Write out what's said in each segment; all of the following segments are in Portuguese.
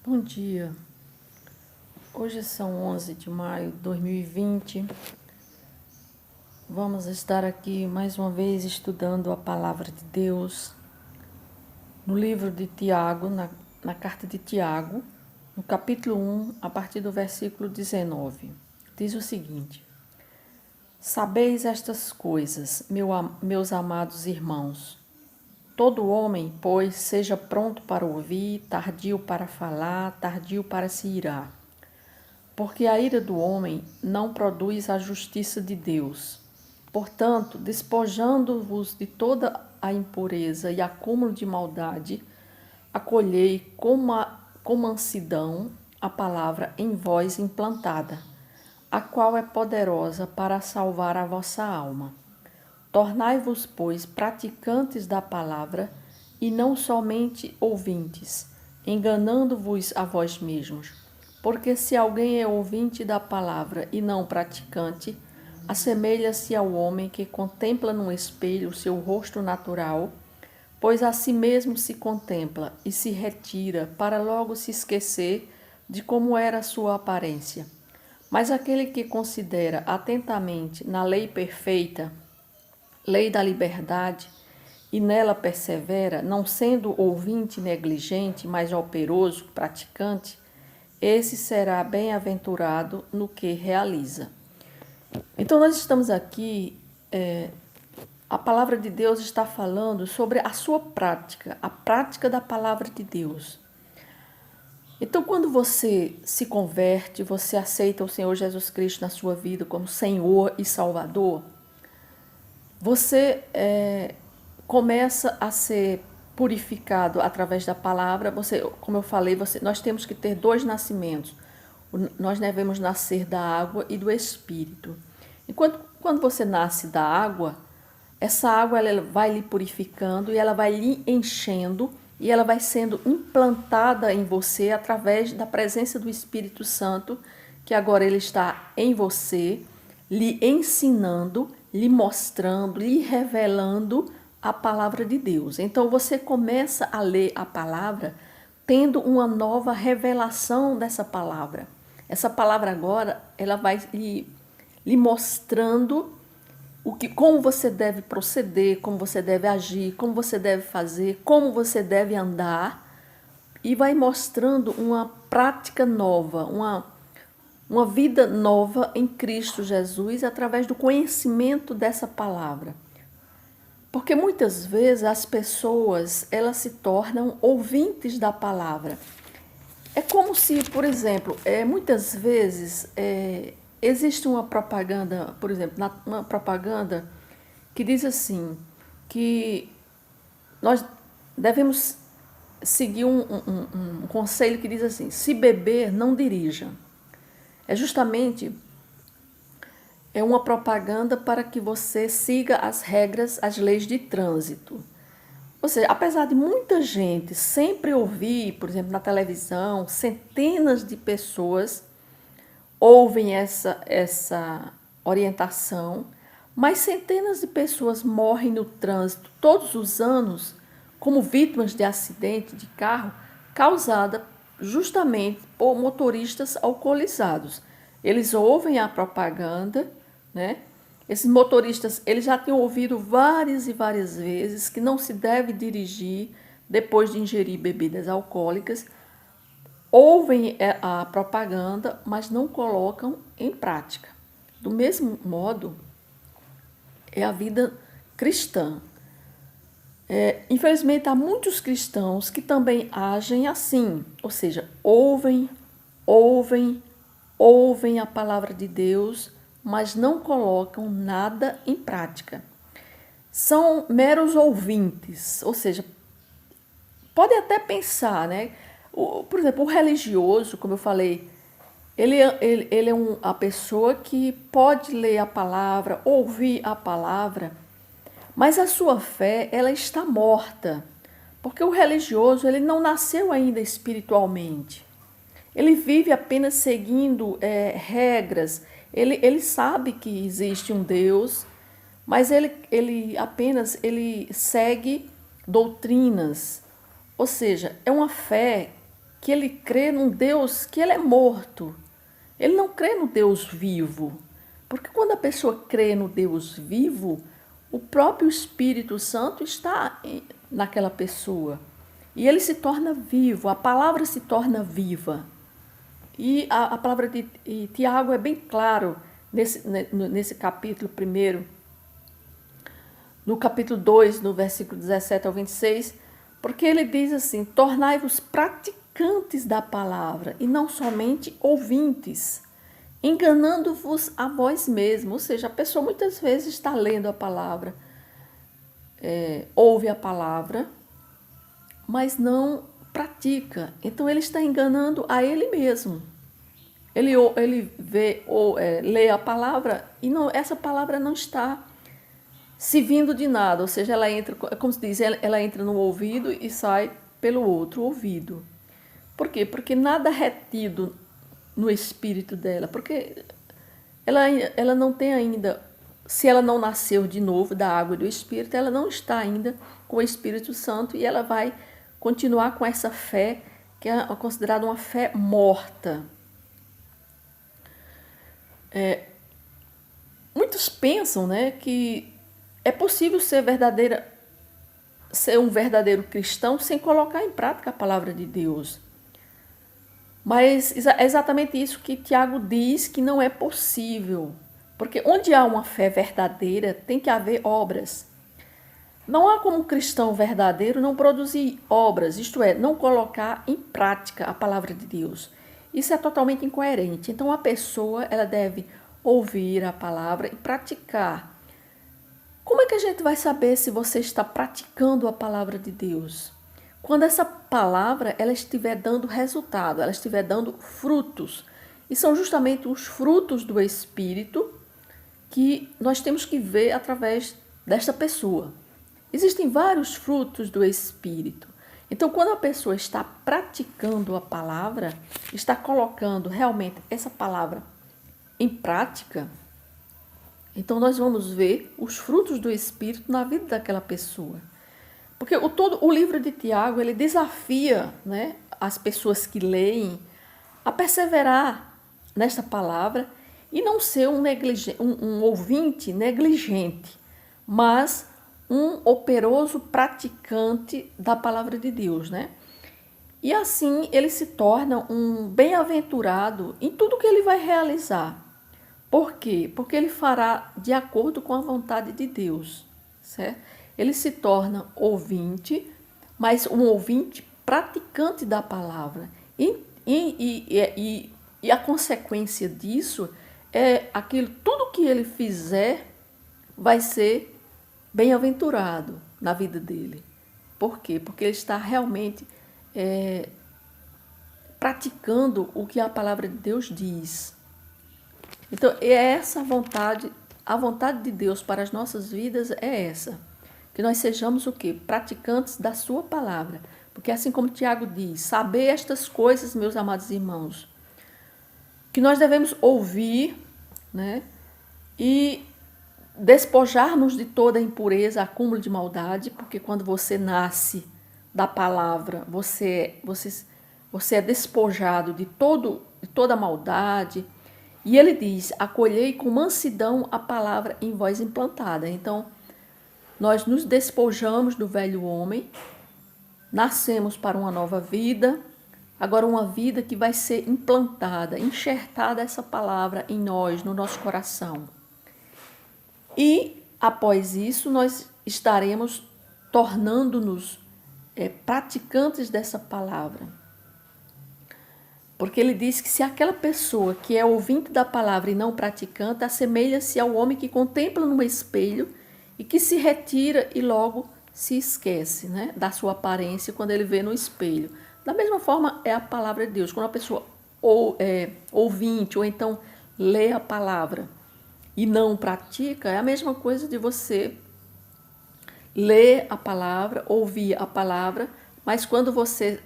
Bom dia, hoje são 11 de maio de 2020. Vamos estar aqui mais uma vez estudando a Palavra de Deus no livro de Tiago, na carta de Tiago, no capítulo 1, a partir do versículo 19. Diz o seguinte: Sabeis estas coisas, meus amados irmãos. Todo homem, pois, seja pronto para ouvir, tardio para falar, tardio para se irar. Porque a ira do homem não produz a justiça de Deus. Portanto, despojando-vos de toda a impureza e acúmulo de maldade, acolhei com mansidão a palavra em vós implantada, a qual é poderosa para salvar a vossa alma. Tornai-vos, pois, praticantes da palavra, e não somente ouvintes, enganando-vos a vós mesmos. Porque se alguém é ouvinte da palavra e não praticante, assemelha-se ao homem que contempla num espelho o seu rosto natural, pois a si mesmo se contempla e se retira para logo se esquecer de como era a sua aparência. Mas aquele que considera atentamente na lei perfeita, lei da liberdade, e nela persevera, não sendo ouvinte negligente, mas operoso, praticante, esse será bem-aventurado no que realiza. Então, nós estamos aqui, a palavra de Deus está falando sobre a sua prática, a prática da palavra de Deus. Então, quando você se converte, você aceita o Senhor Jesus Cristo na sua vida como Senhor e Salvador, você começa a ser purificado através da palavra. Você, como eu falei, nós temos que ter dois nascimentos. Nós devemos nascer da água e do Espírito. Enquanto quando você nasce da água, essa água ela vai lhe purificando e ela vai lhe enchendo e ela vai sendo implantada em você através da presença do Espírito Santo, que agora ele está em você, lhe ensinando, lhe mostrando, lhe revelando a palavra de Deus. Então você começa a ler a palavra tendo uma nova revelação dessa palavra. Essa palavra agora, ela vai lhe mostrando como você deve proceder, como você deve agir, como você deve fazer, como você deve andar, e vai mostrando uma prática nova, uma vida nova em Cristo Jesus através do conhecimento dessa palavra. Porque muitas vezes as pessoas elas se tornam ouvintes da palavra. É como se, por exemplo, muitas vezes existe uma propaganda, por exemplo, uma propaganda que diz assim, que nós devemos seguir um conselho que diz assim: se beber, não dirija. É justamente uma propaganda para que você siga as regras, as leis de trânsito. Ou seja, apesar de muita gente sempre ouvir, por exemplo, na televisão, centenas de pessoas ouvem essa orientação, mas centenas de pessoas morrem no trânsito todos os anos como vítimas de acidente de carro causada justamente por motoristas alcoolizados. Eles ouvem a propaganda, né? Esses motoristas, eles já tinham ouvido várias e várias vezes que não se deve dirigir depois de ingerir bebidas alcoólicas, ouvem a propaganda, mas não colocam em prática. Do mesmo modo, é a vida cristã. Infelizmente, há muitos cristãos que também agem assim, ou seja, ouvem a palavra de Deus, mas não colocam nada em prática. São meros ouvintes, ou seja, podem até pensar, né? Por exemplo, o religioso, como eu falei, ele é a pessoa que pode ler a palavra, ouvir a palavra, mas a sua fé ela está morta, porque o religioso ele não nasceu ainda espiritualmente. Ele vive apenas seguindo regras. Ele sabe que existe um Deus, mas ele apenas segue doutrinas. Ou seja, é uma fé que ele crê num Deus que ele é morto. Ele não crê no Deus vivo. Porque quando a pessoa crê no Deus vivo, o próprio Espírito Santo está naquela pessoa. E ele se torna vivo, a palavra se torna viva. E a palavra de Tiago é bem claro nesse capítulo primeiro, no capítulo 2, no versículo 17 ao 26, porque ele diz assim: tornai-vos praticantes da palavra e não somente ouvintes, enganando-vos a vós mesmos. Ou seja, a pessoa muitas vezes está lendo a palavra, ouve a palavra, mas não pratica. Então ele está enganando a ele mesmo. Ele lê a palavra e essa palavra não está se vindo de nada. Ou seja, ela entra, como se diz, ela entra no ouvido e sai pelo outro ouvido. Por quê? Porque nada é retido no espírito dela. Porque ela não tem ainda, se ela não nasceu de novo da água e do Espírito, ela não está ainda com o Espírito Santo e ela vai continuar com essa fé que é considerada uma fé morta. Muitos pensam, né, que é possível ser um verdadeiro cristão sem colocar em prática a palavra de Deus. Mas é exatamente isso que Tiago diz, que não é possível. Porque onde há uma fé verdadeira, tem que haver obras. Não há como um cristão verdadeiro não produzir obras, isto é, não colocar em prática a palavra de Deus. Isso é totalmente incoerente. Então, a pessoa ela deve ouvir a palavra e praticar. Como é que a gente vai saber se você está praticando a palavra de Deus? Quando essa palavra ela estiver dando resultado, ela estiver dando frutos. E são justamente os frutos do Espírito que nós temos que ver através desta pessoa. Existem vários frutos do Espírito. Então, quando a pessoa está praticando a palavra, está colocando realmente essa palavra em prática, então nós vamos ver os frutos do Espírito na vida daquela pessoa. Porque o livro de Tiago, ele desafia, né, as pessoas que leem a perseverar nesta palavra e não ser um ouvinte negligente, mas um operoso praticante da palavra de Deus, né? E assim ele se torna um bem-aventurado em tudo que ele vai realizar. Por quê? Porque ele fará de acordo com a vontade de Deus, certo? Ele se torna ouvinte, mas um ouvinte praticante da palavra. E a consequência disso é tudo que ele fizer vai ser bem-aventurado na vida dele. Por quê? Porque ele está realmente praticando o que a palavra de Deus diz. Então, é essa a vontade de Deus para as nossas vidas é essa. Que nós sejamos o quê? Praticantes da sua palavra. Porque assim como Tiago diz, saber estas coisas, meus amados irmãos, que nós devemos ouvir, né? E despojar-nos de toda impureza, acúmulo de maldade, porque quando você nasce da palavra, você é despojado de toda maldade. E ele diz, acolhei com mansidão a palavra em vós implantada. Então, nós nos despojamos do velho homem, nascemos para uma nova vida, agora uma vida que vai ser implantada, enxertada essa palavra em nós, no nosso coração. E, após isso, nós estaremos tornando-nos praticantes dessa palavra. Porque ele diz que se aquela pessoa que é ouvinte da palavra e não praticante, assemelha-se ao homem que contempla num espelho e que se retira e logo se esquece, né, da sua aparência quando ele vê no espelho. Da mesma forma é a palavra de Deus. Quando a pessoa ouvinte ou então lê a palavra e não pratica, é a mesma coisa de você ler a palavra, ouvir a palavra, mas quando você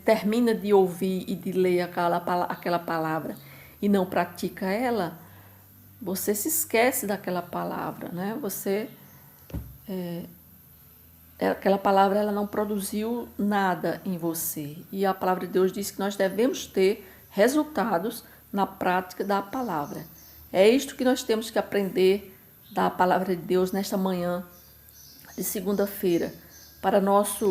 termina de ouvir e de ler aquela palavra e não pratica ela, você se esquece daquela palavra, né? Você aquela palavra ela não produziu nada em você. E a palavra de Deus diz que nós devemos ter resultados na prática da palavra. É isto que nós temos que aprender da palavra de Deus nesta manhã de segunda-feira, para nós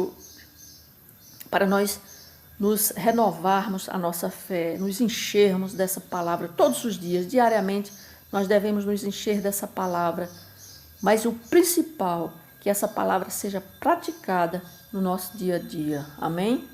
nos renovarmos a nossa fé, nos enchermos dessa palavra todos os dias, diariamente, nós devemos nos encher dessa palavra. Mas o principal, que essa palavra seja praticada no nosso dia a dia. Amém?